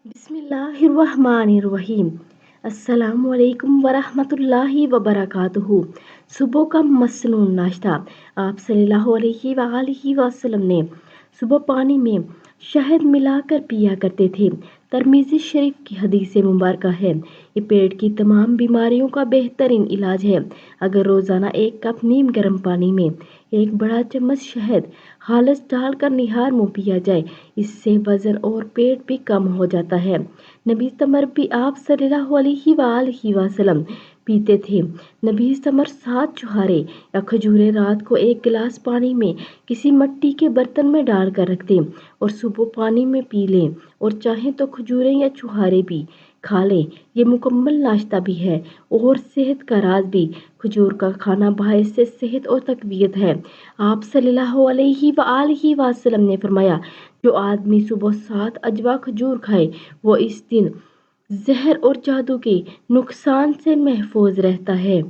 बिस्मिल्लाहिर्रहमानिर्रहीम। अस्सलामुअलैकुम वरहमतुल्लाहि वबरकातुहू। सुबह का मसनून नाश्ता। आप सल्लल्लाहु अलैहि वसल्लम ने सुबह पानी में शहद मिलाकर पिया करते थे। तिरमिज़ी शरीफ की हदीस मुबारक है। ये पेट की तमाम बीमारियों का बेहतरीन इलाज है। अगर रोज़ाना 1 कप नीम गर्म पानी में 1 बड़ा चम्मच शहद खालिस डालकर निहार मुँह पिया जाए, इससे वज़न और पेट भी कम हो जाता है। नबी समर भी आप सल्लल्लाहु अलैहि वसल्लम पीते थे। नबी समर 7 छुहारे या खजूरें रात को 1 गिलास पानी में किसी मिट्टी के बर्तन में डालकर रख दें और सुबह पानी में पी लें, और चाहें तो खजूरें या छुहारे भी खा लें। ये मुकम्मल नाश्ता भी है और सेहत का राज भी। खजूर का खाना बायस से सेहत और तकवीत है। आप सल्लल्लाहु अलैहि वसल्लम ने फरमाया, जो आदमी सुबह 7 अजवा खजूर खाए वो इस दिन जहर और जादू के नुकसान से महफूज रहता है।